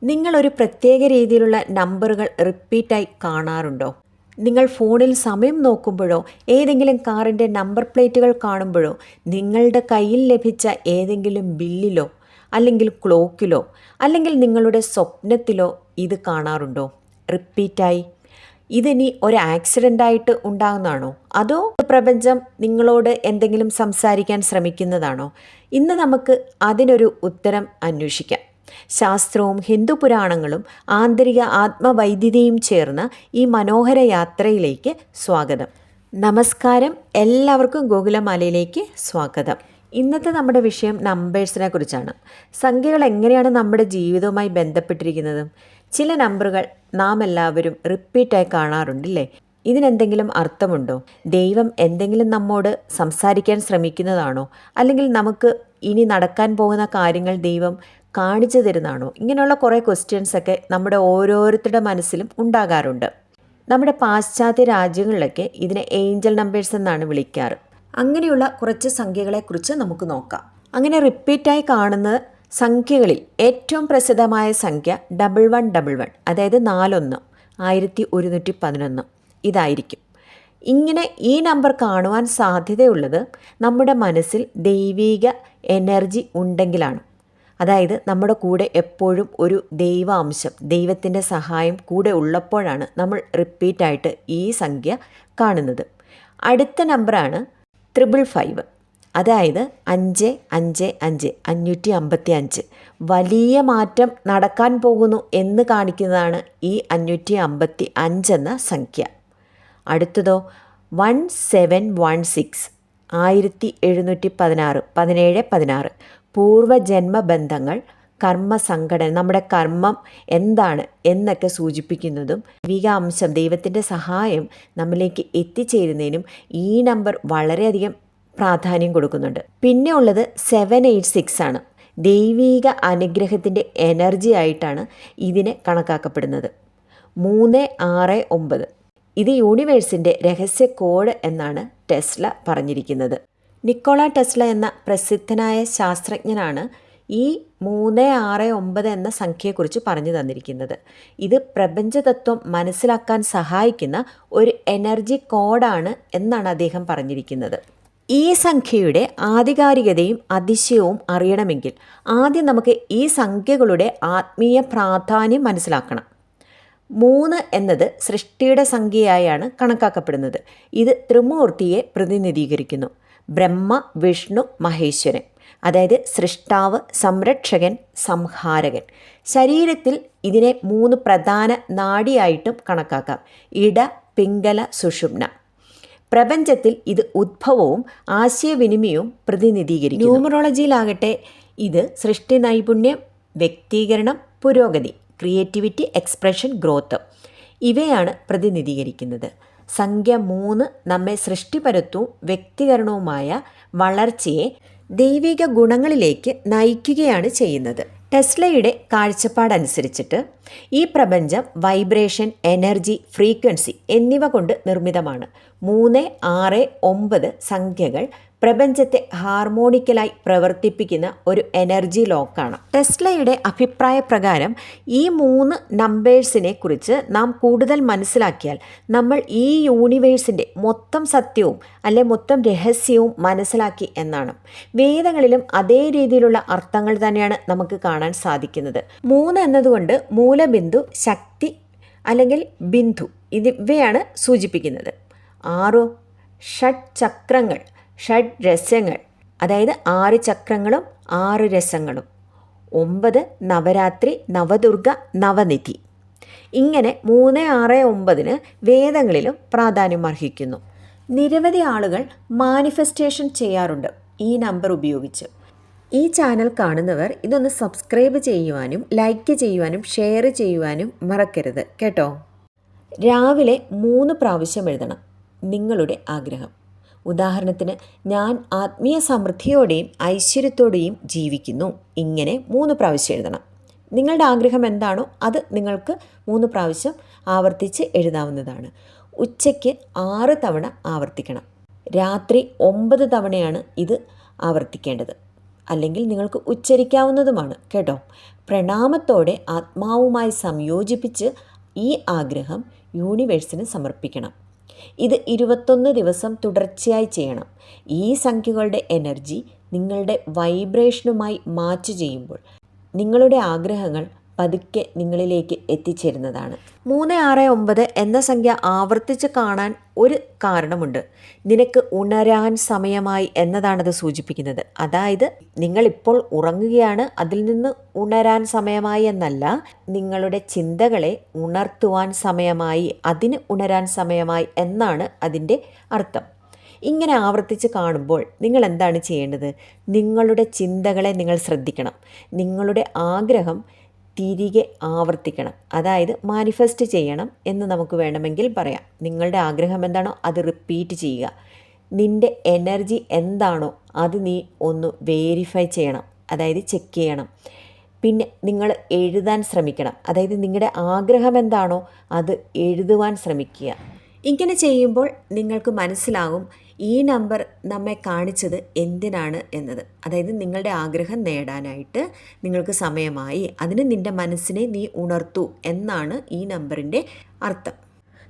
നിങ്ങളൊരു പ്രത്യേക രീതിയിലുള്ള നമ്പറുകൾ റിപ്പീറ്റായി കാണാറുണ്ടോ? നിങ്ങൾ ഫോണിൽ സമയം നോക്കുമ്പോഴോ ഏതെങ്കിലും കാറിൻ്റെ നമ്പർ പ്ലേറ്റുകൾ കാണുമ്പോഴോ നിങ്ങളുടെ കയ്യിൽ ലഭിച്ച ഏതെങ്കിലും ബില്ലിലോ അല്ലെങ്കിൽ ക്ലോക്കിലോ അല്ലെങ്കിൽ നിങ്ങളുടെ സ്വപ്നത്തിലോ ഇത് കാണാറുണ്ടോ റിപ്പീറ്റായി? ഇതിനി ഒരു ആക്സിഡൻ്റായിട്ട് ഉണ്ടാകുന്നതാണോ, അതോ പ്രപഞ്ചം നിങ്ങളോട് എന്തെങ്കിലും സംസാരിക്കാൻ ശ്രമിക്കുന്നതാണോ? ഇന്ന് നമുക്ക് അതിനൊരു ഉത്തരം അന്വേഷിക്കാം. ശാസ്ത്രവും ഹിന്ദു പുരാണങ്ങളും ആന്തരിക ആത്മവൈദ്യതയും ചേർന്ന ഈ മനോഹര യാത്രയിലേക്ക് സ്വാഗതം. നമസ്കാരം, എല്ലാവർക്കും ഗോകുലമാലയിലേക്ക് സ്വാഗതം. ഇന്നത്തെ നമ്മുടെ വിഷയം നമ്പേഴ്സിനെ കുറിച്ചാണ്. സംഖ്യകൾ എങ്ങനെയാണ് നമ്മുടെ ജീവിതവുമായി ബന്ധപ്പെട്ടിരിക്കുന്നത്? ചില നമ്പറുകൾ നാം എല്ലാവരും റിപ്പീറ്റായി കാണാറുണ്ടല്ലേ? ഇതിനെന്തെങ്കിലും അർത്ഥമുണ്ടോ? ദൈവം എന്തെങ്കിലും നമ്മോട് സംസാരിക്കാൻ ശ്രമിക്കുന്നതാണോ? അല്ലെങ്കിൽ നമുക്ക് ഇനി നടക്കാൻ പോകുന്ന കാര്യങ്ങൾ ദൈവം കാണിച്ചു തരുന്നതാണോ? ഇങ്ങനെയുള്ള കുറേ ക്വസ്റ്റ്യൻസൊക്കെ നമ്മുടെ ഓരോരുത്തരുടെ മനസ്സിലും ഉണ്ടാകാറുണ്ട്. നമ്മുടെ പാശ്ചാത്യ രാജ്യങ്ങളിലൊക്കെ ഇതിനെ ഏഞ്ചൽ നമ്പേഴ്സ് എന്നാണ് വിളിക്കാറ്. അങ്ങനെയുള്ള കുറച്ച് സംഖ്യകളെക്കുറിച്ച് നമുക്ക് നോക്കാം. അങ്ങനെ റിപ്പീറ്റായി കാണുന്ന സംഖ്യകളിൽ ഏറ്റവും പ്രസിദ്ധമായ സംഖ്യ 1111, അതായത് 41, 1111 ഇതായിരിക്കും. ഇങ്ങനെ ഈ നമ്പർ കാണുവാൻ സാധ്യതയുള്ളത് നമ്മുടെ മനസ്സിൽ ദൈവിക എനർജി ഉണ്ടെങ്കിലാണ്. അതായത് നമ്മുടെ കൂടെ എപ്പോഴും ഒരു ദൈവാംശം, ദൈവത്തിൻ്റെ സഹായം കൂടെ ഉള്ളപ്പോഴാണ് നമ്മൾ റിപ്പീറ്റായിട്ട് ഈ സംഖ്യ കാണുന്നത്. അടുത്ത നമ്പറാണ് 555, അതായത് 555, 555. വലിയ മാറ്റം നടക്കാൻ പോകുന്നു എന്ന് കാണിക്കുന്നതാണ് ഈ 555 എന്ന സംഖ്യ. അടുത്തതോ 1716, 1716, 1716. പൂർവജന്മബന്ധങ്ങൾ, കർമ്മസംഘടന, നമ്മുടെ കർമ്മം എന്താണ് എന്നൊക്കെ സൂചിപ്പിക്കുന്നതും ദൈവികാംശം, ദൈവത്തിൻ്റെ സഹായം നമ്മിലേക്ക് എത്തിച്ചേരുന്നതിനും ഈ നമ്പർ വളരെയധികം പ്രാധാന്യം കൊടുക്കുന്നുണ്ട്. പിന്നെ ഉള്ളത് 786 ആണ്. ദൈവിക അനുഗ്രഹത്തിൻ്റെ എനർജി ആയിട്ടാണ് ഇതിനെ കണക്കാക്കപ്പെടുന്നത്. 369, ഇത് യൂണിവേഴ്സിൻ്റെ രഹസ്യ കോഡ് എന്നാണ് ടെസ്ല പറഞ്ഞിരിക്കുന്നത്. നിക്കോള ടെസ്ല എന്ന പ്രസിദ്ധനായ ശാസ്ത്രജ്ഞനാണ് ഈ 369 എന്ന സംഖ്യയെക്കുറിച്ച് പറഞ്ഞു തന്നിരിക്കുന്നത്. ഇത് പ്രപഞ്ചതത്വം മനസ്സിലാക്കാൻ സഹായിക്കുന്ന ഒരു എനർജി കോഡാണ് എന്നാണ് അദ്ദേഹം പറഞ്ഞിരിക്കുന്നത്. ഈ സംഖ്യയുടെ ആധികാരികതയും അതിശയവും അറിയണമെങ്കിൽ ആദ്യം നമുക്ക് ഈ സംഖ്യകളുടെ ആത്മീയ പ്രാധാന്യം മനസ്സിലാക്കണം. 3 എന്നത് സൃഷ്ടിയുടെ സംഖ്യയായാണ് കണക്കാക്കപ്പെടുന്നത്. ഇത് ത്രിമൂർത്തിയെ പ്രതിനിധീകരിക്കുന്നു. ബ്രഹ്മ, വിഷ്ണു, മഹേശ്വരൻ, അതായത് സൃഷ്ടാവ്, സംരക്ഷകൻ, സംഹാരകൻ. ശരീരത്തിൽ ഇതിനെ 3 പ്രധാന നാഡിയായിട്ടും കണക്കാക്കാം: ഇട, പിംഗല, സുഷുമ്ന. പ്രപഞ്ചത്തിൽ ഇത് ഉദ്ഭവവും ആശയവിനിമയവും പ്രതിനിധീകരിക്കുന്നു. ന്യൂമറോളജിയിലാകട്ടെ ഇത് സൃഷ്ടി നൈപുണ്യം, വ്യക്തീകരണം, പുരോഗതി, ക്രിയേറ്റിവിറ്റി, എക്സ്പ്രഷൻ, ഗ്രോത്ത് ഇവയാണ് പ്രതിനിധീകരിക്കുന്നത്. സംഖ്യ 3 നമ്മെ സൃഷ്ടിപരത്വവും വ്യക്തീകരണവുമായ വളർച്ചയെ ദൈവിക ഗുണങ്ങളിലേക്ക് നയിക്കുകയാണ് ചെയ്യുന്നത്. ടെസ്ലയുടെ കാഴ്ചപ്പാടനുസരിച്ചിട്ട് ഈ പ്രപഞ്ചം വൈബ്രേഷൻ, എനർജി, ഫ്രീക്വൻസി എന്നിവ കൊണ്ട് നിർമ്മിതമാണ്. 3, 6, 9 സംഖ്യകൾ പ്രപഞ്ചത്തെ ഹാർമോണിക്കലായി പ്രവർത്തിപ്പിക്കുന്ന ഒരു എനർജി ലോക്കാണ്. ടെസ്ലയുടെ അഭിപ്രായ പ്രകാരം ഈ 3 നമ്പേഴ്സിനെ കുറിച്ച് നാം കൂടുതൽ മനസ്സിലാക്കിയാൽ നമ്മൾ ഈ യൂണിവേഴ്സിൻ്റെ മൊത്തം സത്യവും മൊത്തം രഹസ്യവും മനസ്സിലാക്കി എന്നാണ്. വേദങ്ങളിലും അതേ രീതിയിലുള്ള അർത്ഥങ്ങൾ തന്നെയാണ് നമുക്ക് കാണാൻ സാധിക്കുന്നത്. 3 എന്നതുകൊണ്ട് മൂലബിന്ദു, ശക്തി അല്ലെങ്കിൽ ബിന്ദു ഇവയാണ് സൂചിപ്പിക്കുന്നത്. 6 ഷഡ് ചക്രങ്ങൾ, ഷഡ് രസങ്ങൾ, അതായത് 6 ചക്രങ്ങളും 6 രസങ്ങളും. 9 നവരാത്രി, നവദുർഗ, നവനിധി. ഇങ്ങനെ 3, 6, 9 വേദങ്ങളിലും പ്രാധാന്യം അർഹിക്കുന്നു. നിരവധി ആളുകൾ മാനിഫെസ്റ്റേഷൻ ചെയ്യാറുണ്ട് ഈ നമ്പർ ഉപയോഗിച്ച്. ഈ ചാനൽ കാണുന്നവർ ഇതൊന്ന് സബ്സ്ക്രൈബ് ചെയ്യുവാനും ലൈക്ക് ചെയ്യുവാനും ഷെയർ ചെയ്യുവാനും മറക്കരുത് കേട്ടോ. രാവിലെ 3 പ്രാവശ്യം എഴുതണം നിങ്ങളുടെ ആഗ്രഹം. ഉദാഹരണത്തിന്, ഞാൻ ആത്മീയ സമൃദ്ധിയോടെയും ഐശ്വര്യത്തോടെയും ജീവിക്കുന്നു. ഇങ്ങനെ 3 പ്രാവശ്യം എഴുതണം. നിങ്ങളുടെ ആഗ്രഹം എന്താണോ അത് നിങ്ങൾക്ക് 3 പ്രാവശ്യം ആവർത്തിച്ച് എഴുതാവുന്നതാണ്. ഉച്ചയ്ക്ക് 6 തവണ ആവർത്തിക്കണം. രാത്രി 9 തവണയാണ് ഇത് ആവർത്തിക്കേണ്ടത്. അല്ലെങ്കിൽ നിങ്ങൾക്ക് ഉച്ചരിക്കാവുന്നതുമാണ് കേട്ടോ. പ്രണാമത്തോടെ ആത്മാവുമായി സംയോജിപ്പിച്ച് ഈ ആഗ്രഹം യൂണിവേഴ്സിന് സമർപ്പിക്കണം. ഇത് 21 ദിവസം തുടർച്ചയായി ചെയ്യണം. ഈ സംഖ്യകളുടെ എനർജി നിങ്ങളുടെ വൈബ്രേഷനുമായി മാച്ച് ചെയ്യുമ്പോൾ നിങ്ങളുടെ ആഗ്രഹങ്ങൾ പതുക്കെ നിങ്ങളിലേക്ക് എത്തിച്ചേരുന്നതാണ്. 369 എന്ന സംഖ്യ ആവർത്തിച്ച് കാണാൻ ഒരു കാരണമുണ്ട്. നിനക്ക് ഉണരാൻ സമയമായി എന്നതാണത് സൂചിപ്പിക്കുന്നത്. അതായത് നിങ്ങളിപ്പോൾ ഉറങ്ങുകയാണ്, അതിൽ നിന്ന് ഉണരാൻ സമയമായി എന്നല്ല, നിങ്ങളുടെ ചിന്തകളെ ഉണർത്തുവാൻ സമയമായി, അതിന് ഉണരാൻ സമയമായി എന്നാണ് അതിൻ്റെ അർത്ഥം. ഇങ്ങനെ ആവർത്തിച്ച് കാണുമ്പോൾ നിങ്ങൾ എന്താണ് ചെയ്യേണ്ടത്? നിങ്ങളുടെ ചിന്തകളെ നിങ്ങൾ ശ്രദ്ധിക്കണം. നിങ്ങളുടെ ആഗ്രഹം തിരികെ ആവർത്തിക്കണം. അതായത് മാനിഫെസ്റ്റ് ചെയ്യണം എന്ന് നമുക്ക് വേണമെങ്കിൽ പറയാം. നിങ്ങളുടെ ആഗ്രഹം എന്താണോ അത് റിപ്പീറ്റ് ചെയ്യുക. നിൻ്റെ എനർജി എന്താണോ അത് നീ ഒന്ന് വേരിഫൈ ചെയ്യണം, അതായത് ചെക്ക് ചെയ്യണം. പിന്നെ നിങ്ങൾ എഴുതാൻ ശ്രമിക്കണം. അതായത് നിങ്ങളുടെ ആഗ്രഹം എന്താണോ അത് എഴുതുവാൻ ശ്രമിക്കുക. ഇങ്ങനെ ചെയ്യുമ്പോൾ നിങ്ങൾക്ക് മനസ്സിലാകും ഈ നമ്പർ നമ്മെ കാണിച്ചത് എന്തിനാണ് എന്നത്. അതായത് നിങ്ങളുടെ ആഗ്രഹം നേടാനായിട്ട് നിങ്ങൾക്ക് സമയമായി, അതിന് നിൻ്റെ മനസ്സിനെ നീ ഉണർത്തു എന്നാണ് ഈ നമ്പറിൻ്റെ അർത്ഥം.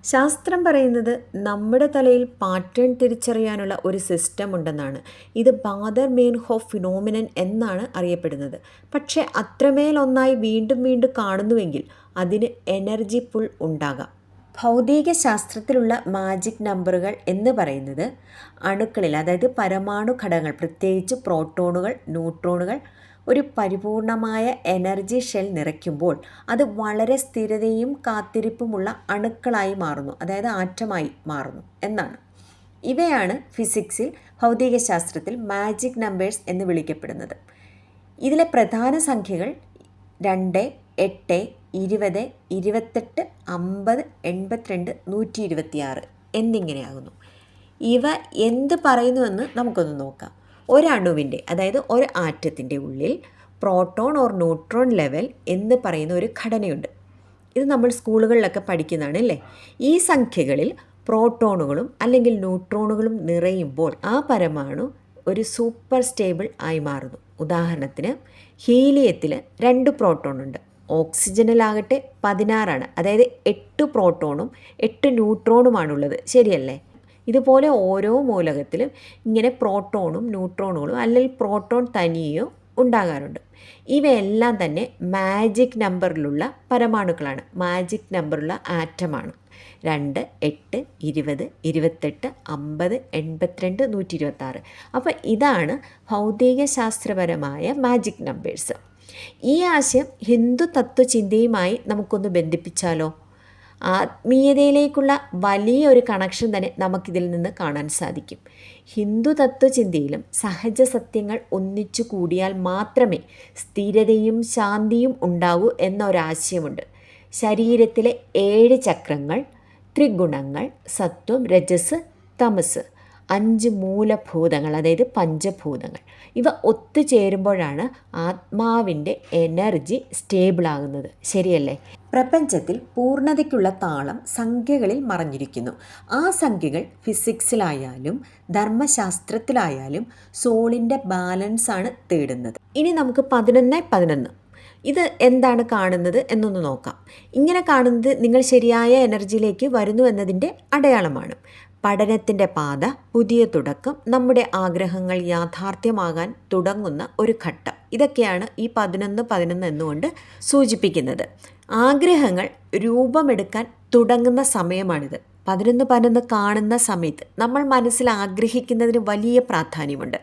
ശാസ്ത്രം പറയുന്നത് നമ്മുടെ തലയിൽ പാറ്റേൺ തിരിച്ചറിയാനുള്ള ഒരു സിസ്റ്റം ഉണ്ടെന്നാണ്. ഇത് ബാദർ മെയിൻഹോഫ് ഫിനോമിനൻ എന്നാണ് അറിയപ്പെടുന്നത്. പക്ഷേ അത്രമേൽ ഒന്നായി വീണ്ടും വീണ്ടും കാണുന്നുവെങ്കിൽ അതിന് എനർജി പുൾ ഉണ്ടാകാം. ഭൗതിക ശാസ്ത്രത്തിലുള്ള മാജിക് നമ്പറുകൾ എന്ന് പറയുന്നത് അണുക്കളിൽ, അതായത് പരമാണു ഘടകങ്ങൾ, പ്രത്യേകിച്ച് പ്രോട്ടോണുകൾ, ന്യൂട്രോണുകൾ ഒരു പരിപൂർണമായ എനർജി ഷെൽ നിറയ്ക്കുമ്പോൾ അത് വളരെ സ്ഥിരതയും കാത്തിരിപ്പുമുള്ള അണുക്കളായി മാറുന്നു, അതായത് ആറ്റമായി മാറുന്നു എന്നാണ്. ഇവയാണ് ഫിസിക്സിൽ, ഭൗതികശാസ്ത്രത്തിൽ മാജിക് നമ്പേഴ്സ് എന്ന് വിളിക്കപ്പെടുന്നത്. ഇതിലെ പ്രധാന സംഖ്യകൾ 2, 8, 20, 28, 50, 82, 126 എന്നിങ്ങനെയാകുന്നു. ഇവ എന്ത് പറയുന്നുവെന്ന് നമുക്കൊന്ന് നോക്കാം. ഒരണുവിൻ്റെ, അതായത് ഒരു ആറ്റത്തിൻ്റെ ഉള്ളിൽ പ്രോട്ടോൺ ഓർ ന്യൂട്രോൺ ലെവൽ എന്ന് പറയുന്ന ഒരു ഘടനയുണ്ട്. ഇത് നമ്മൾ സ്കൂളുകളിലൊക്കെ പഠിക്കുന്നതാണ് അല്ലേ. ഈ സംഖ്യകളിൽ പ്രോട്ടോണുകളും അല്ലെങ്കിൽ ന്യൂട്രോണുകളും നിറയുമ്പോൾ ആ പരമാണു ഒരു സൂപ്പർ സ്റ്റേബിൾ ആയി മാറുന്നു. ഉദാഹരണത്തിന് ഹീലിയത്തിൽ 2 പ്രോട്ടോണുണ്ട്, ഓക്സിജനിലാകട്ടെ 16ആണ്. അതായത് 8 പ്രോട്ടോണും 8 ന്യൂട്രോണുമാണുള്ളത്, ശരിയല്ലേ? ഇതുപോലെ ഓരോ മൂലകത്തിലും ഇങ്ങനെ പ്രോട്ടോണും ന്യൂട്രോണുകളും അല്ലെങ്കിൽ പ്രോട്ടോൺ തനിയോ ഉണ്ടാകാറുണ്ട്. ഇവയെല്ലാം തന്നെ മാജിക് നമ്പറിലുള്ള പരമാണുക്കളാണ്, മാജിക് നമ്പറുള്ള ആറ്റമാണ്. 2, 8, 20, 28, 50, 82, 126. അപ്പോൾ ഇതാണ് ഭൗതികശാസ്ത്രപരമായ മാജിക് നമ്പേഴ്സ്. ഈ ആശയം ഹിന്ദു തത്വചിന്തയുമായി നമുക്കൊന്ന് ബന്ധിപ്പിച്ചാലോ? ആത്മീയതയിലേക്കുള്ള വലിയൊരു കണക്ഷൻ തന്നെ നമുക്കിതിൽ നിന്ന് കാണാൻ സാധിക്കും. ഹിന്ദു തത്വചിന്തയിലും സഹജ സത്യങ്ങൾ ഒന്നിച്ചു കൂടിയാൽ മാത്രമേ സ്ഥിരതയും ശാന്തിയും ഉണ്ടാകൂ എന്നൊരാശയമുണ്ട്. ശരീരത്തിലെ 7 ചക്രങ്ങൾ, ത്രിഗുണങ്ങൾ, സത്വം, രജസ്, തമസ്, 5 മൂലഭൂതങ്ങൾ, അതായത് പഞ്ചഭൂതങ്ങൾ, ഇവ ഒത്തുചേരുമ്പോഴാണ് ആത്മാവിൻ്റെ എനർജി സ്റ്റേബിളാകുന്നത്, ശരിയല്ലേ? പ്രപഞ്ചത്തിൽ പൂർണ്ണതയ്ക്കുള്ള താളം സംഖ്യകളിൽ മറഞ്ഞിരിക്കുന്നു. ആ സംഖ്യകൾ ഫിസിക്സിലായാലും ധർമ്മശാസ്ത്രത്തിലായാലും സോളിൻ്റെ ബാലൻസാണ് തേടുന്നത്. ഇനി നമുക്ക് 11 ഇത് എന്താണ് കാണുന്നത് എന്നൊന്ന് നോക്കാം. ഇങ്ങനെ കാണുന്നത് നിങ്ങൾ ശരിയായ എനർജിയിലേക്ക് വരുന്നു എന്നതിൻ്റെ അടയാളമാണ്. പഠനത്തിൻ്റെ പാത, പുതിയ തുടക്കം, നമ്മുടെ ആഗ്രഹങ്ങൾ യാഥാർത്ഥ്യമാകാൻ തുടങ്ങുന്ന ഒരു ഘട്ടം, ഇതൊക്കെയാണ് ഈ 11 എന്നുകൊണ്ട് സൂചിപ്പിക്കുന്നത്. ആഗ്രഹങ്ങൾ രൂപമെടുക്കാൻ തുടങ്ങുന്ന സമയമാണിത്. 11 കാണുന്ന സമയത്ത് നമ്മൾ മനസ്സിൽ ആഗ്രഹിക്കുന്നതിന് വലിയ പ്രാധാന്യമുണ്ട്.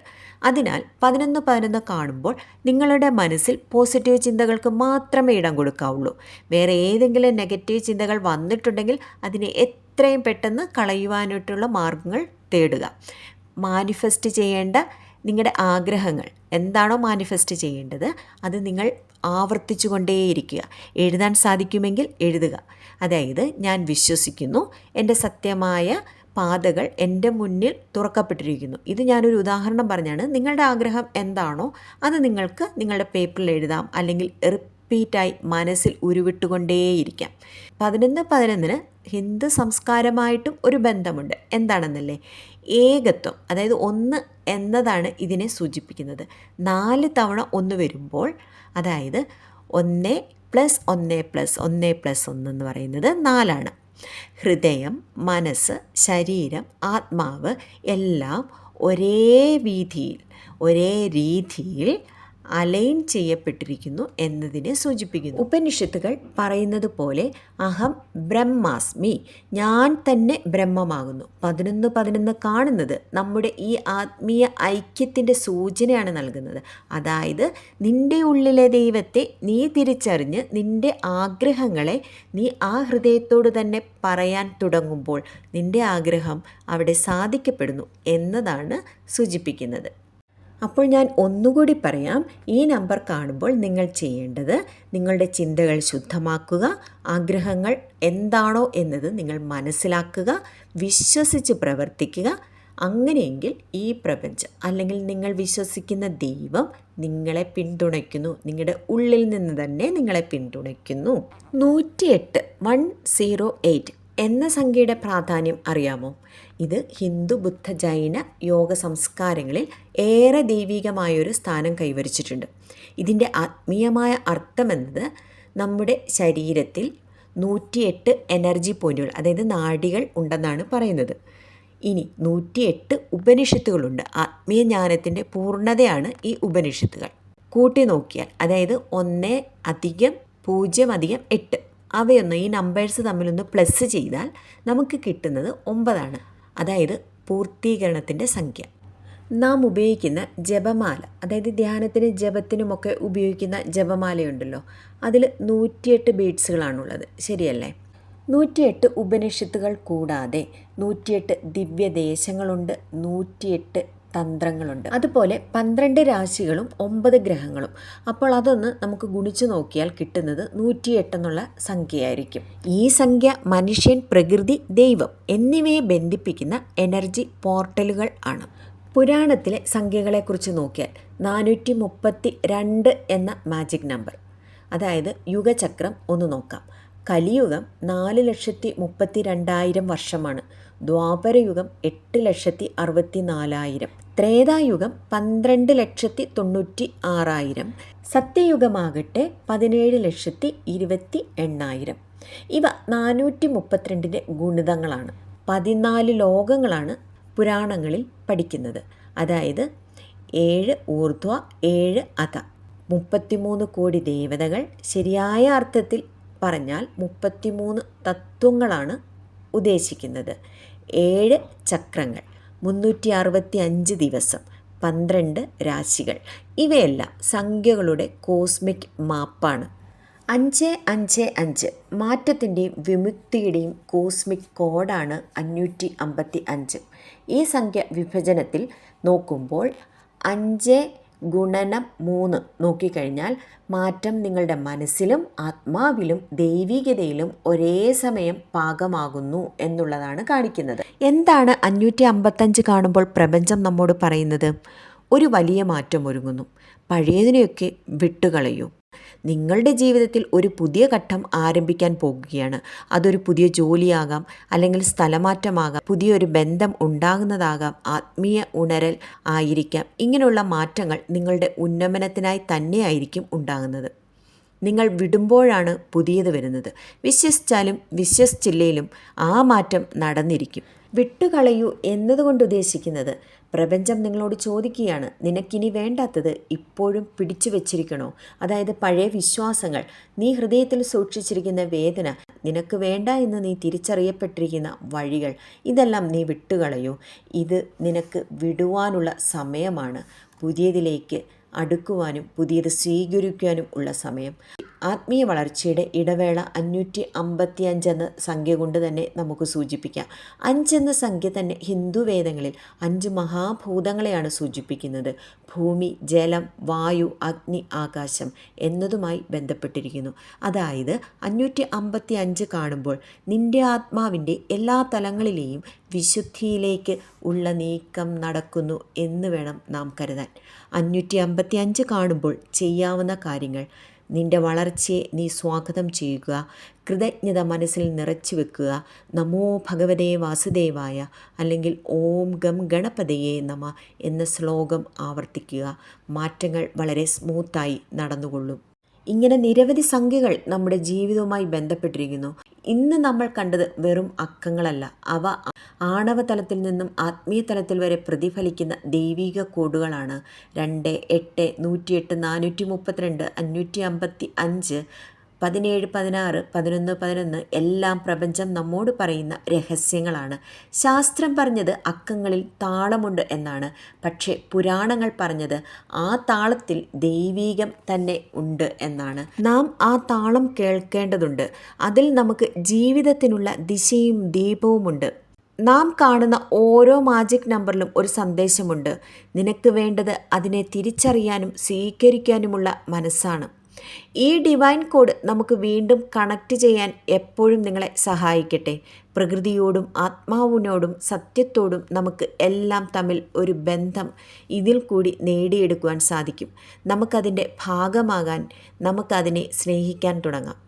അതിനാൽ 11 കാണുമ്പോൾ നിങ്ങളുടെ മനസ്സിൽ പോസിറ്റീവ് ചിന്തകൾക്ക് മാത്രമേ ഇടം കൊടുക്കാവുള്ളൂ. വേറെ ഏതെങ്കിലും നെഗറ്റീവ് ചിന്തകൾ വന്നിട്ടുണ്ടെങ്കിൽ അതിനെ എത്രയും പെട്ടെന്ന് കളയുവാനായിട്ടുള്ള മാർഗങ്ങൾ തേടുക. മാനിഫെസ്റ്റ് ചെയ്യേണ്ട നിങ്ങളുടെ ആഗ്രഹങ്ങൾ എന്താണോ മാനിഫെസ്റ്റ് ചെയ്യേണ്ടത് അത് നിങ്ങൾ ആവർത്തിച്ചു കൊണ്ടേയിരിക്കുക. എഴുതാൻ സാധിക്കുമെങ്കിൽ എഴുതുക. അതായത് ഞാൻ വിശ്വസിക്കുന്നു, എൻ്റെ സത്യമായ പാതകൾ എൻ്റെ മുന്നിൽ തുറക്കപ്പെട്ടിരിക്കുന്നു. ഇത് ഞാനൊരു ഉദാഹരണം പറഞ്ഞാണ്. നിങ്ങളുടെ ആഗ്രഹം എന്താണോ അത് നിങ്ങൾക്ക് നിങ്ങളുടെ പേപ്പറിൽ എഴുതാം, അല്ലെങ്കിൽ റിപ്പീറ്റായി മനസ്സിൽ ഉരുവിട്ടുകൊണ്ടേയിരിക്കാം. 11 ഹിന്ദു സംസ്കാരമായിട്ടും ഒരു ബന്ധമുണ്ട്. എന്താണെന്നല്ലേ? ഏകത്വം, അതായത് 1 എന്നതാണ് ഇതിനെ സൂചിപ്പിക്കുന്നത്. 4 തവണ 1 വരുമ്പോൾ, അതായത് 1+1+1+1 എന്ന് പറയുന്നത് 4 ഹൃദയം, മനസ്സ്, ശരീരം, ആത്മാവ് എല്ലാം ഒരേ രീതിയിൽ അലൈൻ ചെയ്യപ്പെട്ടിരിക്കുന്നു എന്നതിനെ സൂചിപ്പിക്കുന്നു. ഉപനിഷത്തുകൾ പറയുന്നത് പോലെ അഹം ബ്രഹ്മാസ്മി, ഞാൻ തന്നെ ബ്രഹ്മമാകുന്നു. 11:11 കാണുന്നത് നമ്മുടെ ഈ ആത്മീയ ഐക്യത്തിൻ്റെ സൂചനയാണ് നൽകുന്നത്. അതായത് നിൻ്റെ ഉള്ളിലെ ദൈവത്തെ നീ തിരിച്ചറിഞ്ഞ് നിൻ്റെ ആഗ്രഹങ്ങളെ നീ ആ ഹൃദയത്തോട് തന്നെ പറയാൻ തുടങ്ങുമ്പോൾ നിൻ്റെ ആഗ്രഹം അവിടെ സാധിക്കപ്പെടുന്നു എന്നതാണ് സൂചിപ്പിക്കുന്നത്. അപ്പോൾ ഞാൻ ഒന്നുകൂടി പറയാം. ഈ നമ്പർ കാണുമ്പോൾ നിങ്ങൾ ചെയ്യേണ്ടത് നിങ്ങളുടെ ചിന്തകൾ ശുദ്ധമാക്കുക, ആഗ്രഹങ്ങൾ എന്താണോ എന്നത് നിങ്ങൾ മനസ്സിലാക്കുക, വിശ്വസിച്ച് പ്രവർത്തിക്കുക. അങ്ങനെയെങ്കിൽ ഈ പ്രപഞ്ചം അല്ലെങ്കിൽ നിങ്ങൾ വിശ്വസിക്കുന്ന ദൈവം നിങ്ങളെ പിന്തുണയ്ക്കുന്നു, നിങ്ങളുടെ ഉള്ളിൽ നിന്ന് തന്നെ നിങ്ങളെ പിന്തുണയ്ക്കുന്നു. 108 എന്ന സംഖ്യയുടെ പ്രാധാന്യം അറിയാമോ? ഇത് ഹിന്ദു, ബുദ്ധ, ജൈന യോഗ സംസ്കാരങ്ങളിൽ ഏറെ ദൈവികമായൊരു സ്ഥാനം കൈവരിച്ചിട്ടുണ്ട്. ഇതിൻ്റെ ആത്മീയമായ അർത്ഥമെന്നത് നമ്മുടെ ശരീരത്തിൽ 108 എനർജി പോയിൻറ്റുകൾ, അതായത് നാഡികൾ ഉണ്ടെന്നാണ് പറയുന്നത്. ഇനി 108 ഉപനിഷത്തുകളുണ്ട്. ആത്മീയ ജ്ഞാനത്തിൻ്റെ പൂർണ്ണതയാണ് ഈ ഉപനിഷത്തുകൾ. കൂട്ടി നോക്കിയാൽ, അതായത് 1+0+8 അവയൊന്ന് ഈ നമ്പേഴ്സ് തമ്മിലൊന്ന് പ്ലസ് ചെയ്താൽ നമുക്ക് കിട്ടുന്നത് 9. അതായത് പൂർത്തീകരണത്തിൻ്റെ സംഖ്യ. നാം ഉപയോഗിക്കുന്ന ജപമാല, അതായത് ധ്യാനത്തിനും ജപത്തിനുമൊക്കെ ഉപയോഗിക്കുന്ന ജപമാലയുണ്ടല്ലോ, അതിൽ 108 ബീഡ്സുകളാണുള്ളത്, ശരിയല്ലേ? 108 ഉപനിഷത്തുകൾ കൂടാതെ 108 ദിവ്യദേശങ്ങളുണ്ട്, 108 തന്ത്രങ്ങളുണ്ട്. അതുപോലെ 12 രാശികളും 9 ഗ്രഹങ്ങളും. അപ്പോൾ അതൊന്ന് നമുക്ക് ഗുണിച്ചു നോക്കിയാൽ കിട്ടുന്നത് 108 എന്നുള്ള സംഖ്യയായിരിക്കും. ഈ സംഖ്യ മനുഷ്യൻ, പ്രകൃതി, ദൈവം എന്നിവയെ ബന്ധിപ്പിക്കുന്ന എനർജി പോർട്ടലുകൾ ആണ്. പുരാണത്തിലെ സംഖ്യകളെക്കുറിച്ച് നോക്കിയാൽ 432 എന്ന മാജിക് നമ്പർ, അതായത് യുഗചക്രം ഒന്ന് നോക്കാം. കലിയുഗം 4,32,000 വർഷമാണ്. ദ്വാപരയുഗം 8,64,000. ത്രേതായുഗം 12,96,000. സത്യയുഗമാകട്ടെ 17,28,000. ഇവ 432ൻ്റെ ഗുണിതങ്ങളാണ്. 14 ലോകങ്ങളാണ് പുരാണങ്ങളിൽ പഠിക്കുന്നത്. അതായത് 7 ഊർധ്വ, 7 അധ, 33 കോടി ദേവതകൾ. ശരിയായ അർത്ഥത്തിൽ പറഞ്ഞാൽ 33 തത്വങ്ങളാണ് ഉദ്ദേശിക്കുന്നത്. 7 ചക്രങ്ങൾ, 365 ദിവസം, 12 രാശികൾ. ഇവയെല്ലാം സംഖ്യകളുടെ കോസ്മിക് മാപ്പാണ്. 555 മാറ്റത്തിൻ്റെയും വിമുക്തിയുടെയും കോസ്മിക് കോഡാണ് 555. ഈ സംഖ്യ വിഭജനത്തിൽ നോക്കുമ്പോൾ 5 ഗുണനം 3 നോക്കിക്കഴിഞ്ഞാൽ മാറ്റം നിങ്ങളുടെ മനസ്സിലും ആത്മാവിലും ദൈവികതയിലും ഒരേ സമയം പാകമാകുന്നു എന്നുള്ളതാണ് കാണിക്കുന്നത്. എന്താണ് 555 കാണുമ്പോൾ പ്രപഞ്ചം നമ്മോട് പറയുന്നത്? ഒരു വലിയ മാറ്റം ഒരുങ്ങുന്നു. പഴയതിനെയൊക്കെ വിട്ടുകളയൂ. നിങ്ങളുടെ ജീവിതത്തിൽ ഒരു പുതിയ ഘട്ടം ആരംഭിക്കാൻ പോകുകയാണ്. അതൊരു പുതിയ ജോലിയാകാം, അല്ലെങ്കിൽ സ്ഥലമാറ്റമാകാം, പുതിയൊരു ബന്ധം ഉണ്ടാകുന്നതാകാം, ആത്മീയ ഉണരൽ ആയിരിക്കാം. ഇങ്ങനെയുള്ള മാറ്റങ്ങൾ നിങ്ങളുടെ ഉന്നമനത്തിനായി തന്നെയായിരിക്കും ഉണ്ടാകുന്നത്. നിങ്ങൾ വിടുമ്പോഴാണ് പുതിയത് വരുന്നത്. വിശ്വസിച്ചാലും വിശ്വസിച്ചില്ലേലും ആ മാറ്റം നടന്നിരിക്കും. വിട്ടുകളയൂ എന്നതുകൊണ്ട് ഉദ്ദേശിക്കുന്നത് പ്രപഞ്ചം നിങ്ങളോട് ചോദിക്കുകയാണ്, നിനക്കിനി വേണ്ടാത്തത് ഇപ്പോഴും പിടിച്ചു വച്ചിരിക്കണോ? അതായത് പഴയ വിശ്വാസങ്ങൾ, നീ ഹൃദയത്തിൽ സൂക്ഷിച്ചിരിക്കുന്ന വേദന, നിനക്ക് വേണ്ട എന്ന് നീ തിരിച്ചറിയപ്പെട്ടിരിക്കുന്ന വഴികൾ, ഇതെല്ലാം നീ വിട്ടുകളയൂ. ഇത് നിനക്ക് വിടുവാനുള്ള സമയമാണ്. പുതിയതിലേക്ക് അടുക്കുവാനും പുതിയത് സ്വീകരിക്കുവാനും ഉള്ള സമയം. ആത്മീയ വളർച്ചയുടെ ഇടവേള 555 എന്ന സംഖ്യ കൊണ്ട് തന്നെ നമുക്ക് സൂചിപ്പിക്കാം. 5 എന്ന സംഖ്യ തന്നെ ഹിന്ദു വേദങ്ങളിൽ 5 മഹാഭൂതങ്ങളെയാണ് സൂചിപ്പിക്കുന്നത്. ഭൂമി, ജലം, വായു, അഗ്നി, ആകാശം എന്നതുമായി ബന്ധപ്പെട്ടിരിക്കുന്നു. അതായത് 555 കാണുമ്പോൾ നിൻ്റെ ആത്മാവിൻ്റെ എല്ലാ തലങ്ങളിലെയും വിശുദ്ധിയിലേക്ക് ഉള്ള നീക്കം നടക്കുന്നു എന്ന് വേണം നാം കരുതാൻ. 555 കാണുമ്പോൾ ചെയ്യാവുന്ന കാര്യങ്ങൾ: നിൻ്റെ വളർച്ചയെ നീ സ്വാഗതം ചെയ്യുക, കൃതജ്ഞത മനസ്സിൽ നിറച്ചു വെക്കുക, നമോ ഭഗവതേ വാസുദേവായ അല്ലെങ്കിൽ ഓം ഗം ഗണപതയേ നമ എന്ന ശ്ലോകം ആവർത്തിക്കുക. മാറ്റങ്ങൾ വളരെ സ്മൂത്തായി നടന്നുകൊള്ളും. ഇങ്ങനെ നിരവധി സംഖ്യകൾ നമ്മുടെ ജീവിതവുമായി ബന്ധപ്പെട്ടിരിക്കുന്നു. ഇന്ന് നമ്മൾ കണ്ടത് വെറും അക്കങ്ങളല്ല, അവ ആണവതലത്തിൽ നിന്നും ആത്മീയ തലത്തിൽ വരെ പ്രതിഫലിക്കുന്ന ദൈവിക കോഡുകളാണ്. 2, 8, 108, 432, 555, 17, 16, 11, 11 എല്ലാം പ്രപഞ്ചം നമ്മോട് പറയുന്ന രഹസ്യങ്ങളാണ്. ശാസ്ത്രം പറഞ്ഞത് അക്കങ്ങളിൽ താളമുണ്ട് എന്നാണ്. പക്ഷേ പുരാണങ്ങൾ പറഞ്ഞത് ആ താളത്തിൽ ദൈവീകം തന്നെ ഉണ്ട് എന്നാണ്. നാം ആ താളം കേൾക്കേണ്ടതുണ്ട്. അതിൽ നമുക്ക് ജീവിതത്തിനുള്ള ദിശയും ദീപവുമുണ്ട്. നാം കാണുന്ന ഓരോ മാജിക് നമ്പറിലും ഒരു സന്ദേശമുണ്ട്. നിനക്ക് വേണ്ടത് അതിനെ തിരിച്ചറിയാനും സ്വീകരിക്കാനുമുള്ള മനസ്സാണ്. ഈ ഡിവൈൻ കോഡ് നമുക്ക് വീണ്ടും കണക്റ്റ് ചെയ്യാൻ എപ്പോഴും നിങ്ങളെ സഹായിക്കട്ടെ. പ്രകൃതിയോടും ആത്മാവിനോടും സത്യത്തോടും നമുക്ക് എല്ലാം തമ്മിൽ ഒരു ബന്ധം ഇതിൽ കൂടി നേടിയെടുക്കുവാൻ സാധിക്കും. നമുക്കതിൻ്റെ ഭാഗമാകാൻ, നമുക്കതിനെ സ്നേഹിക്കാൻ തുടങ്ങാം.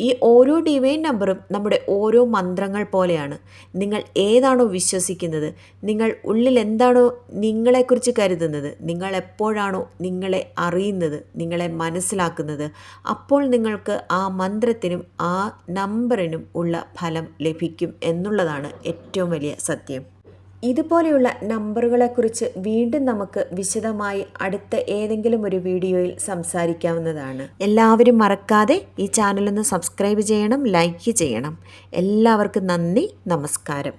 ഈ ഓരോ ഡിവൈൻ നമ്പറും നമ്മുടെ ഓരോ മന്ത്രങ്ങൾ പോലെയാണ്. നിങ്ങൾ ഏതാണോ വിശ്വസിക്കുന്നത്, നിങ്ങൾ ഉള്ളിൽ എന്താണോ നിങ്ങളെക്കുറിച്ച് കരുതുന്നത്, നിങ്ങൾ എപ്പോഴാണോ നിങ്ങളെ അറിയുന്നത്, നിങ്ങളെ മനസ്സിലാക്കുന്നത്, അപ്പോൾ നിങ്ങൾക്ക് ആ മന്ത്രത്തിനും ആ നമ്പറിനും ഉള്ള ഫലം ലഭിക്കും എന്നുള്ളതാണ് ഏറ്റവും വലിയ സത്യം. ഇതുപോലെയുള്ള നമ്പറുകളെക്കുറിച്ച് വീണ്ടും നമുക്ക് വിശദമായി അടുത്ത ഏതെങ്കിലും ഒരു വീഡിയോയിൽ സംസാരിക്കാവുന്നതാണ്. എല്ലാവരും മറക്കാതെ ഈ ചാനലൊന്ന് സബ്സ്ക്രൈബ് ചെയ്യണം, ലൈക്ക് ചെയ്യണം. എല്ലാവർക്കും നന്ദി, നമസ്കാരം.